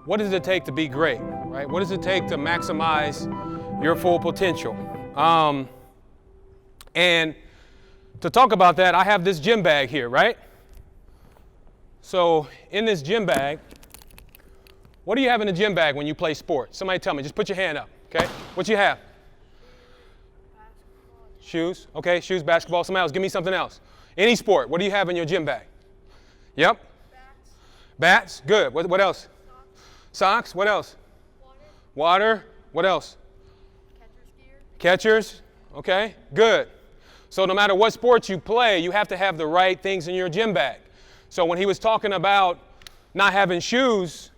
what does it take to be great, right? What does it take to maximize your full potential? And to talk about that, I have this gym bag here, right? So in this gym bag, what do you have in the gym bag when you play sports? Somebody tell me, just put your hand up, okay? What you have? Shoes, okay, shoes, basketball. Somebody else, give me something else. Any sport, what do you have in your gym bag? Yep. Bats. Bats, good. What else? Socks, what else? Water, what else? Catcher's gear. Catchers, okay, good. So no matter what sports you play, you have to have the right things in your gym bag. So when he was talking about not having shoes,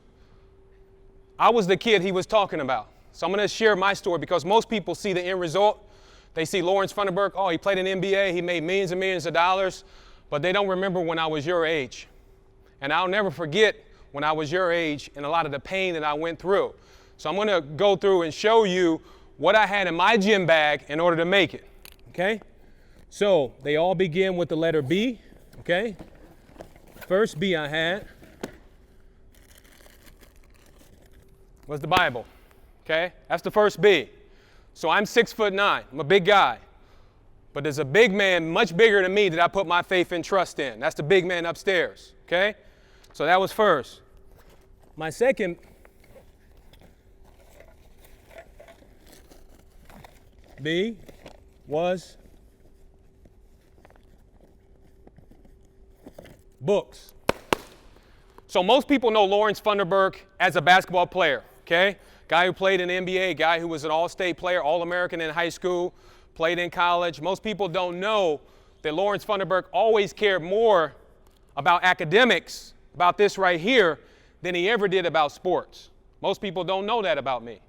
I was the kid he was talking about. So I'm going to share my story because most people see the end result. They see Lawerence Funderburke, oh, he played in the NBA, he made millions and millions of dollars, but they don't remember when I was your age. And I'll never forget when I was your age and a lot of the pain that I went through. So I'm going to go through and show you what I had in my gym bag in order to make it, okay? So they all begin with the letter B, okay? First B I had was the Bible, okay? That's the first B. So I'm 6'9", I'm a big guy. But there's a big man much bigger than me that I put my faith and trust in. That's the big man upstairs, okay? So that was first. My second B was books. So most people know Lawerence Funderburke as a basketball player, okay? Guy who played in the NBA, guy who was an all-state player, All-American in high school, played in college. Most people don't know that Lawerence Funderburke always cared more about academics, about this right here, than he ever did about sports. Most people don't know that about me.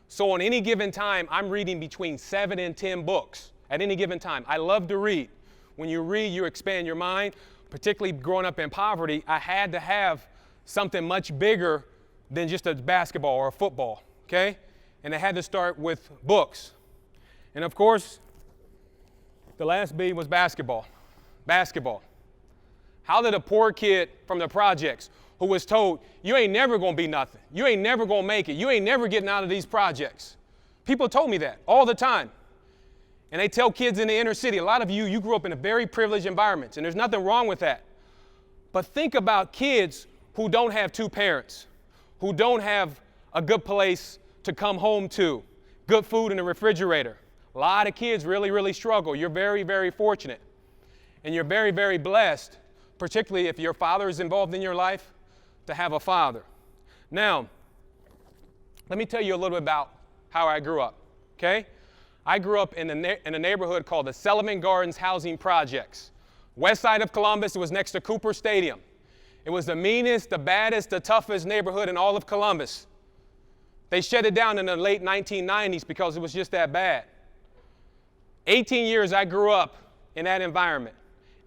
So on any given time, I'm reading between 7 and 10 books at any given time. I love to read. When you read, you expand your mind. Particularly growing up in poverty, I had to have something much bigger than just a basketball or a football, okay? And I had to start with books. And of course, the last B was basketball. Basketball. How did a poor kid from the projects who was told, you ain't never gonna be nothing, you ain't never gonna make it, you ain't never getting out of these projects. People told me that all the time. And they tell kids in the inner city, a lot of you grew up in a very privileged environment, and there's nothing wrong with that. But think about kids who don't have two parents, who don't have a good place to come home to, good food in the refrigerator. A lot of kids really, really struggle. You're very, very fortunate. And you're very, very blessed, particularly if your father is involved in your life, to have a father. Now, let me tell you a little bit about how I grew up, okay? I grew up in a neighborhood called the Sullivan Gardens Housing Projects. West side of Columbus, it was next to Cooper Stadium. It was the meanest, the baddest, the toughest neighborhood in all of Columbus. They shut it down in the late 1990s because it was just that bad. 18 years I grew up in that environment.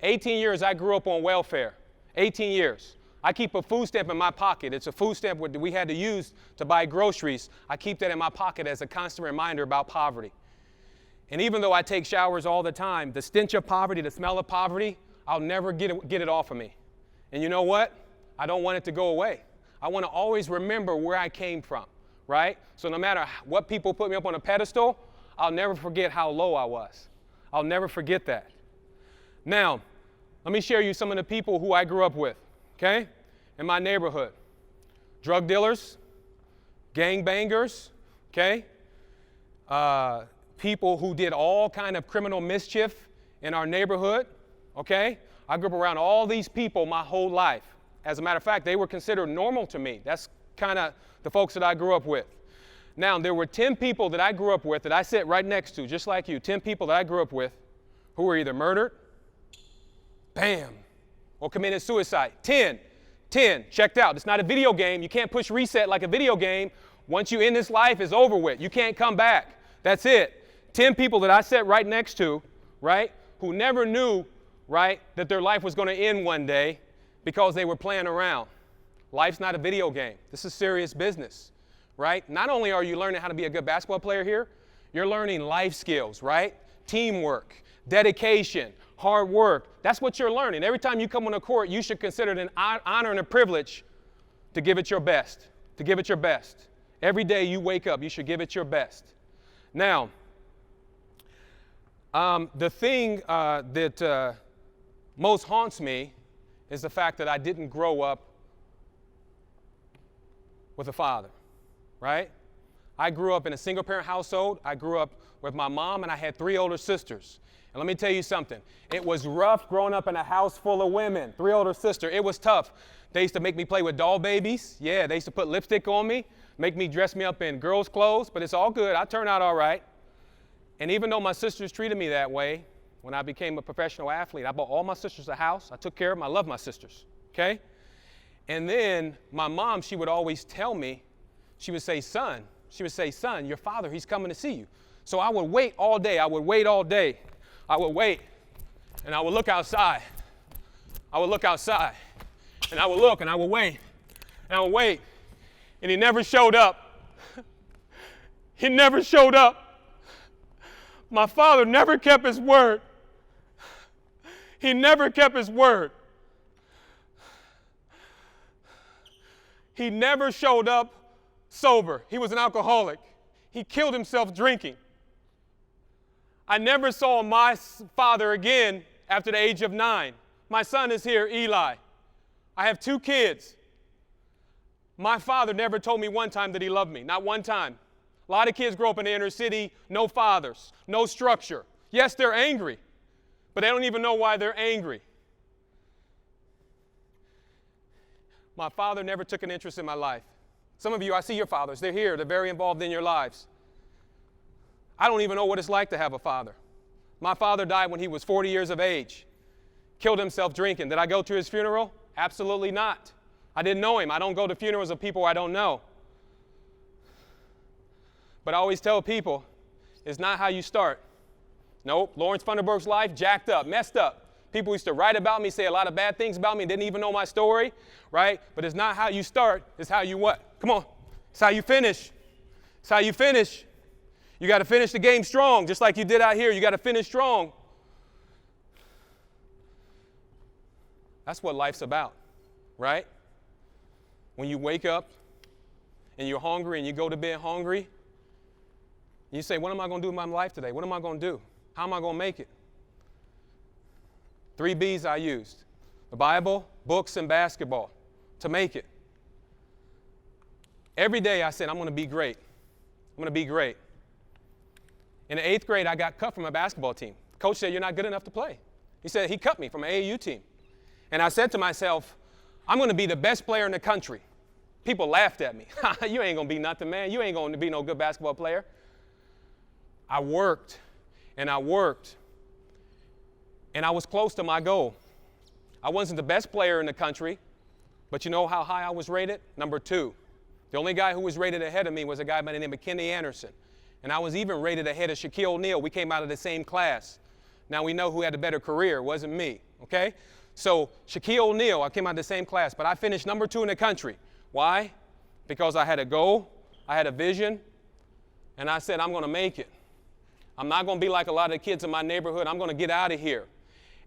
18 years I grew up on welfare. 18 years. I keep a food stamp in my pocket. It's a food stamp that we had to use to buy groceries. I keep that in my pocket as a constant reminder about poverty. And even though I take showers all the time, the stench of poverty, the smell of poverty, I'll never get it off of me. And you know what? I don't want it to go away. I want to always remember where I came from, right? So no matter what people put me up on a pedestal, I'll never forget how low I was. I'll never forget that. Now, let me share you some of the people who I grew up with, okay, in my neighborhood. Drug dealers, gangbangers, okay, people who did all kind of criminal mischief in our neighborhood, okay? I grew up around all these people my whole life. As a matter of fact, they were considered normal to me. That's kind of the folks that I grew up with. Now, there were 10 people that I grew up with that I sit right next to, just like you, 10 people that I grew up with who were either murdered, bam, or committed suicide. 10, checked out. It's not a video game. You can't push reset like a video game. Once you end this life, it's over with. You can't come back. That's it. 10 people that I sat right next to, right, who never knew, right, that their life was going to end one day because they were playing around. Life's not a video game. This is serious business, right? Not only are you learning how to be a good basketball player here, you're learning life skills, right? Teamwork, dedication, hard work. That's what you're learning. Every time you come on the court, you should consider it an honor and a privilege to give it your best. to give it your best. Every day you wake up, you should give it your best. Now, the thing that most haunts me is the fact that I didn't grow up with a father, right? I grew up in a single-parent household. I grew up with my mom, and I had 3 older sisters. And let me tell you something. It was rough growing up in a house full of women, 3 older sisters. It was tough. They used to make me play with doll babies. Yeah, they used to put lipstick on me, dress me up in girls' clothes, but it's all good. I turned out all right. And even though my sisters treated me that way, when I became a professional athlete, I bought all my sisters a house. I took care of them. I love my sisters, okay? And then my mom, she would always tell me, she would say, son, your father, he's coming to see you. So I would wait all day. I would wait, and I would look outside. And I would look, and I would wait, and he never showed up. He never showed up. My father never kept his word. He never kept his word. He never showed up sober. He was an alcoholic. He killed himself drinking. I never saw my father again after the age of 9. My son is here, Eli. I have 2 kids. My father never told me one time that he loved me, not one time. A lot of kids grow up in the inner city, no fathers, no structure. Yes, they're angry, but they don't even know why they're angry. My father never took an interest in my life. Some of you, I see your fathers. They're here. They're very involved in your lives. I don't even know what it's like to have a father. My father died when he was 40 years of age, killed himself drinking. Did I go to his funeral? Absolutely not. I didn't know him. I don't go to funerals of people I don't know. But I always tell people, it's not how you start. Nope, Lawerence Funderburke's life, jacked up, messed up. People used to write about me, say a lot of bad things about me, didn't even know my story, right? But it's not how you start, it's how you what? Come on, it's how you finish. It's how you finish. You got to finish the game strong, just like you did out here. You got to finish strong. That's what life's about, right? When you wake up and you're hungry and you go to bed hungry, you say, what am I going to do in my life today? What am I going to do? How am I going to make it? 3 B's I used: the Bible, books, and basketball to make it. Every day I said, I'm going to be great. I'm going to be great. In the 8th grade, I got cut from a basketball team. Coach said, you're not good enough to play. He said he cut me from an AAU team. And I said to myself, I'm going to be the best player in the country. People laughed at me. You ain't going to be nothing, man. You ain't going to be no good basketball player. I worked, and I worked, and I was close to my goal. I wasn't the best player in the country, but you know how high I was rated? Number 2. The only guy who was rated ahead of me was a guy by the name of Kenny Anderson. And I was even rated ahead of Shaquille O'Neal. We came out of the same class. Now we know who had a better career. It wasn't me, okay? So Shaquille O'Neal, I came out of the same class, but I finished number 2 in the country. Why? Because I had a goal, I had a vision, and I said, I'm going to make it. I'm not going to be like a lot of the kids in my neighborhood. I'm going to get out of here.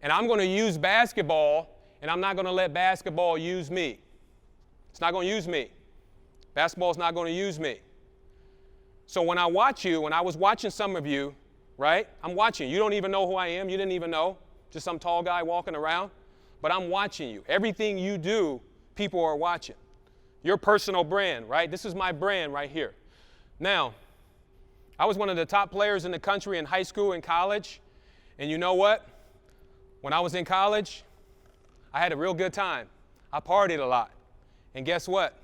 And I'm going to use basketball, and I'm not going to let basketball use me. It's not going to use me. Basketball's not going to use me. So when I watch you, when I was watching some of you, right? I'm watching. You don't even know who I am. You didn't even know. Just some tall guy walking around. But I'm watching you. Everything you do, people are watching. Your personal brand, right? This is my brand right here. Now, I was one of the top players in the country in high school and college. And you know what? When I was in college, I had a real good time. I partied a lot. And guess what?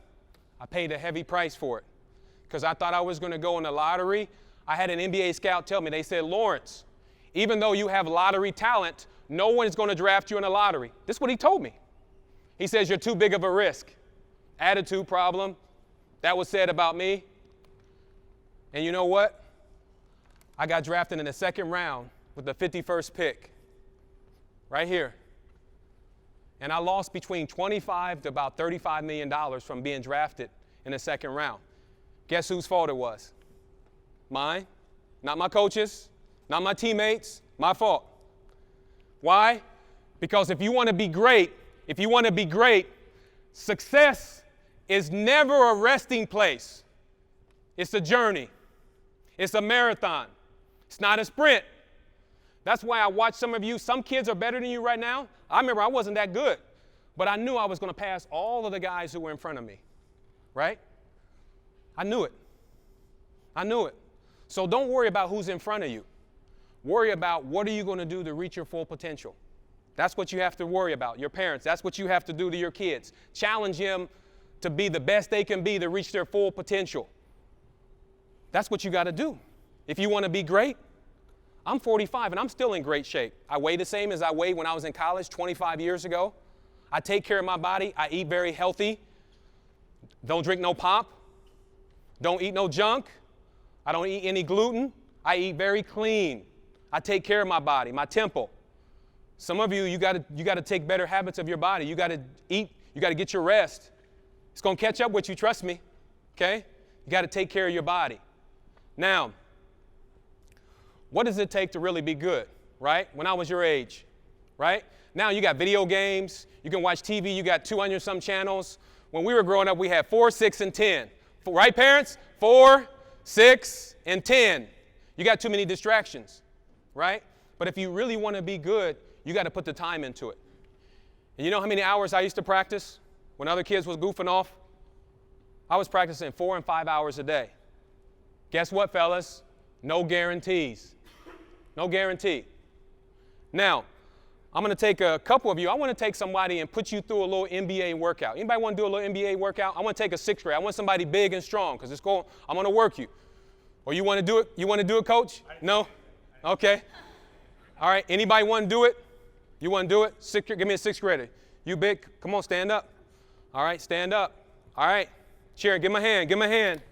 I paid a heavy price for it. Because I thought I was going to go in the lottery. I had an NBA scout tell me, they said, Lawerence, even though you have lottery talent, no one is going to draft you in the lottery. This is what he told me. He says, you're too big of a risk. Attitude problem. That was said about me. And you know what? I got drafted in the 2nd round with the 51st pick. Right here. And I lost between $25 to about $35 million from being drafted in the 2nd round. Guess whose fault it was? Mine. Not my coaches, not my teammates, my fault. Why? Because if you want to be great, success is never a resting place. It's a journey. It's a marathon. It's not a sprint. That's why I watch some of you. Some kids are better than you right now. I remember I wasn't that good, but I knew I was going to pass all of the guys who were in front of me, right? I knew it. I knew it. So don't worry about who's in front of you. Worry about what are you going to do to reach your full potential. That's what you have to worry about. Your parents, that's what you have to do to your kids. Challenge them to be the best they can be to reach their full potential. That's what you got to do. If you want to be great, I'm 45 and I'm still in great shape. I weigh the same as I weighed when I was in college 25 years ago. I take care of my body. I eat very healthy. Don't drink no pop. Don't eat no junk. I don't eat any gluten. I eat very clean. I take care of my body, my temple. Some of you, you got to take better habits of your body. You got to eat. You got to get your rest. It's going to catch up with you, trust me. Okay? You got to take care of your body. Now, what does it take to really be good, right? When I was your age, right? Now you got video games. You can watch TV. You got 200-some channels. When we were growing up, we had 4, 6, and 10. Right, parents? 4, 6, and 10. You got too many distractions, right? But if you really want to be good, you got to put the time into it. And you know how many hours I used to practice when other kids was goofing off? I was practicing 4 and 5 hours a day. Guess what, fellas? No guarantees. No guarantee. Now, I'm going to take a couple of you. I want to take somebody and put you through a little NBA workout. Anybody want to do a little NBA workout? I want to take a 6th grade. I want somebody big and strong because I'm going to work you. Or you want to do it? You want to do it, coach? No? Okay. All right. Anybody want to do it? You want to do it? Give me a 6th grader. You big? Come on, stand up. All right, stand up. All right. Cheer. Give him a hand. Give him a hand.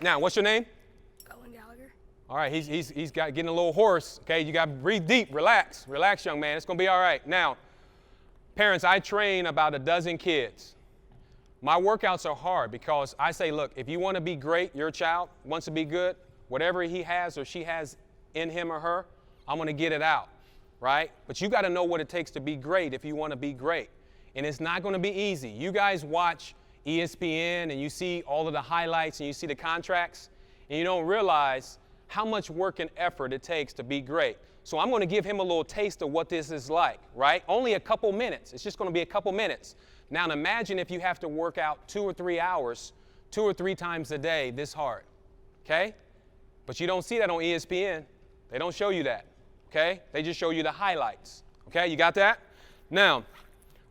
Now, what's your name? All right, he's getting a little hoarse. Okay, you got to breathe deep, relax, young man. It's going to be all right. Now, parents, I train about a dozen kids. My workouts are hard because I say, look, if you want to be great, your child wants to be good, whatever he has or she has in him or her, I'm going to get it out, right? But you got to know what it takes to be great if you want to be great. And it's not going to be easy. You guys watch ESPN and you see all of the highlights and you see the contracts and you don't realize how much work and effort it takes to be great. So I'm going to give him a little taste of what this is like, right? Only a couple minutes. It's just going to be a couple minutes. Now imagine if you have to work out 2 or 3 hours, 2 or 3 times a day this hard, okay? But you don't see that on ESPN. They don't show you that, okay? They just show you the highlights, okay? You got that? Now,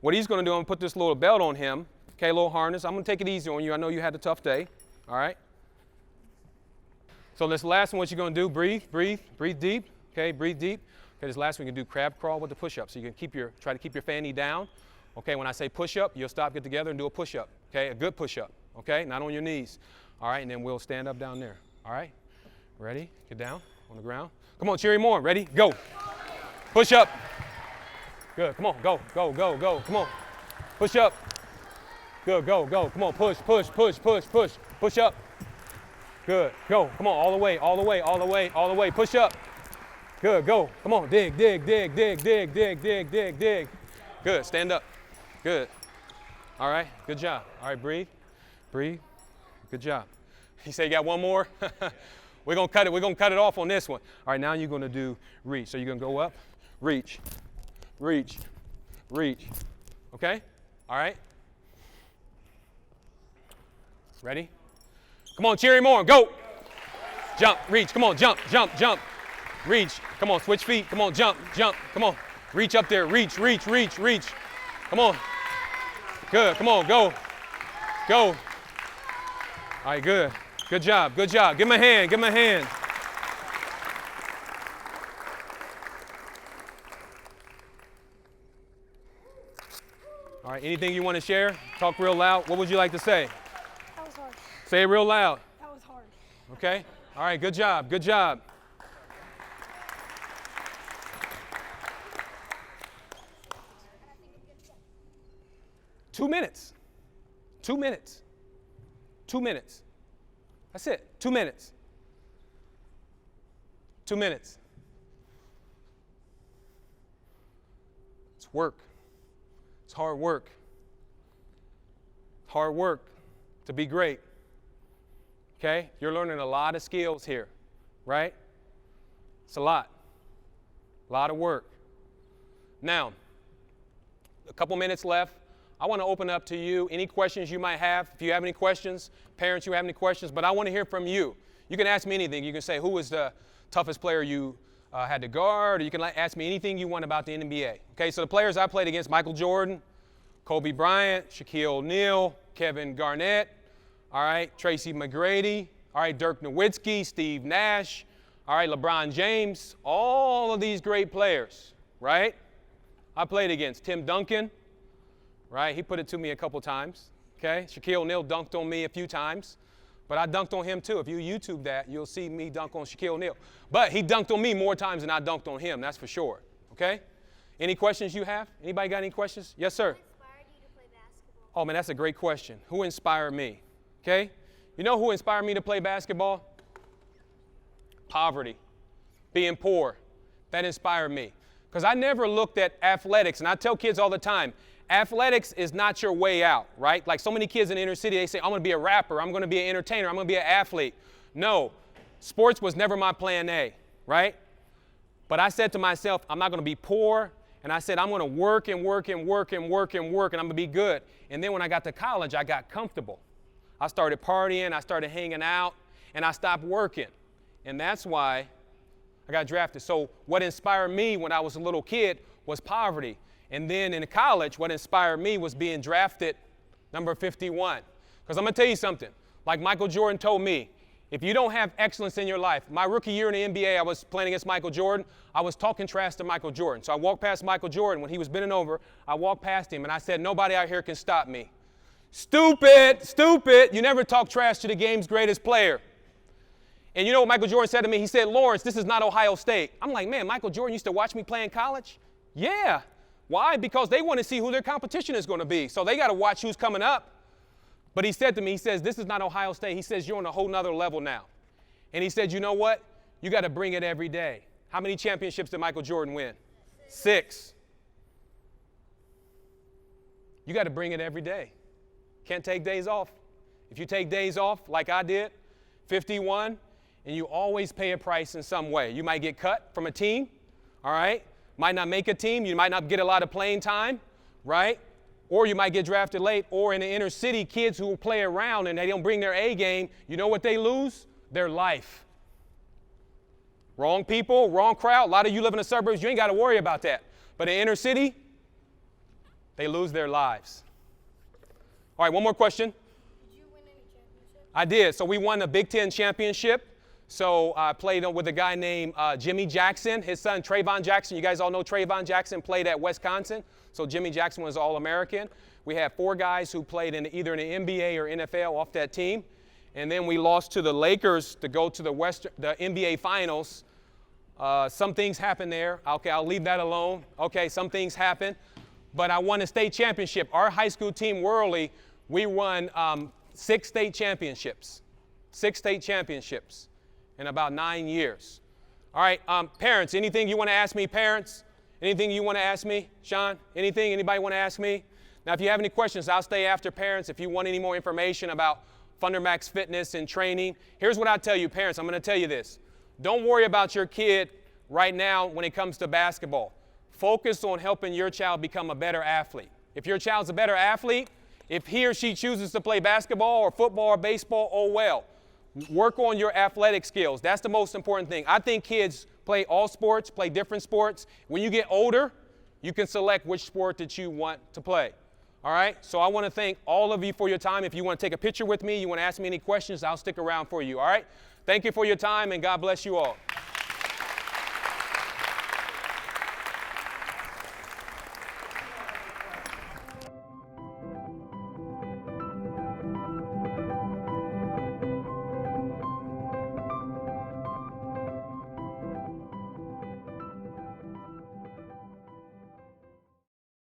what he's going to do, I'm going to put this little belt on him, okay, a little harness. I'm going to take it easy on you. I know you had a tough day, all right? So this last one, what you're going to do, breathe deep, okay, breathe deep. Okay, this last one, you can do crab crawl with the push-up. So you can try to keep your fanny down. Okay, when I say push-up, you'll stop, get together, and do a push-up, okay, a good push-up, okay, not on your knees. All right, and then we'll stand up down there, all right? Ready? Get down on the ground. Come on, Cherry Moore, ready? Go. Push up. Good, come on, go, come on. Push up. Good, go, come on, push. Push up. Good, go, come on, all the way, push up. Good, go, come on, dig. Good, stand up, good. All right, good job. All right, breathe, good job. You say you got one more? We're gonna cut it off on this one. All right, now you're gonna do reach. So you're gonna go up, reach, okay? All right? Ready? Come on, Cherry Moore, go. Jump, reach, come on, jump. Reach, come on, switch feet, come on, jump, come on. Reach up there, reach. Come on. Good, come on, go. All right, good. Good job. Give him a hand. All right, anything you want to share? Talk real loud. What would you like to say? That was hard. Say it real loud. That was hard. Okay? All right, good job. 2 minutes. 2 minutes. 2 minutes. That's it. 2 minutes. 2 minutes. It's work. It's hard work. Hard work to be great. Okay? You're learning a lot of skills here, right? It's a lot. A lot of work. Now, a couple minutes left. I want to open up to you any questions you might have. If you have any questions, parents, you have any questions, but I want to hear from you. You can ask me anything. You can say, who was the toughest player you had to guard, or you can ask me anything you want about the NBA. Okay, so the players I played against: Michael Jordan, Kobe Bryant, Shaquille O'Neal, Kevin Garnett, all right, Tracy McGrady, all right, Dirk Nowitzki, Steve Nash, all right, LeBron James, all of these great players, right? I played against Tim Duncan, right? He put it to me a couple times, okay? Shaquille O'Neal dunked on me a few times, but I dunked on him too. If you YouTube that, you'll see me dunk on Shaquille O'Neal. But he dunked on me more times than I dunked on him, that's for sure, okay? Any questions you have? Anybody got any questions? Yes, sir. Who inspired you to play basketball? Oh, man, that's a great question. Who inspired me? Okay? You know who inspired me to play basketball? Poverty. Being poor. That inspired me. Because I never looked at athletics, and I tell kids all the time, athletics is not your way out, right? Like so many kids in the inner city, they say, I'm going to be a rapper, I'm going to be an entertainer, I'm going to be an athlete. No, sports was never my plan A, right? But I said to myself, I'm not going to be poor, and I said, I'm going to work and work and work and work and work, and I'm going to be good. And then when I got to college, I got comfortable. I started partying, I started hanging out, and I stopped working. And that's why I got drafted. So what inspired me when I was a little kid was poverty. And then in college, what inspired me was being drafted number 51. Because I'm going to tell you something. Like Michael Jordan told me, if you don't have excellence in your life, my rookie year in the NBA, I was playing against Michael Jordan. I was talking trash to Michael Jordan. So I walked past Michael Jordan. When he was bending over, I walked past him, and I said, nobody out here can stop me. Stupid, stupid. You never talk trash to the game's greatest player. And you know what Michael Jordan said to me? He said, Lawerence, this is not Ohio State. I'm like, man, Michael Jordan used to watch me play in college? Yeah. Why? Because they want to see who their competition is going to be. So they got to watch who's coming up. But he said to me, he says, this is not Ohio State. He says, you're on a whole nother level now. And he said, you know what? You got to bring it every day. How many championships did Michael Jordan win? 6. You got to bring it every day. Can't take days off. If you take days off like I did, 51, and you always pay a price in some way. You might get cut from a team, all right? Might not make a team. You might not get a lot of playing time, right? Or you might get drafted late. Or in the inner city, kids who will play around and they don't bring their A game, you know what they lose? Their life. Wrong people, wrong crowd. A lot of you live in the suburbs, you ain't got to worry about that. But in the inner city, they lose their lives. All right, one more question. Did you win any championships? I did. So we won the Big Ten championship. So I played with a guy named Jimmy Jackson. His son, Trayvon Jackson. You guys all know Trayvon Jackson played at Wisconsin. So Jimmy Jackson was All-American. We had 4 guys who played either in the NBA or NFL off that team. And then we lost to the Lakers to go to the NBA Finals. Some things happened there. Okay, I'll leave that alone. Okay, some things happened. But I won a state championship. Our high school team, Worley, we won 6 state championships. 6 state championships in about 9 years. All right, parents, anything you want to ask me, parents? Anything you want to ask me, Sean? Anything anybody want to ask me? Now, if you have any questions, I'll stay after, parents. If you want any more information about Fundermax fitness and training, here's what I tell you, parents. I'm going to tell you this. Don't worry about your kid right now when it comes to basketball. Focus on helping your child become a better athlete. If your child's a better athlete, if he or she chooses to play basketball or football or baseball, oh well. Work on your athletic skills. That's the most important thing. I think kids play all sports, play different sports. When you get older, you can select which sport that you want to play. All right? So I want to thank all of you for your time. If you want to take a picture with me, you want to ask me any questions, I'll stick around for you. All right? Thank you for your time, and God bless you all.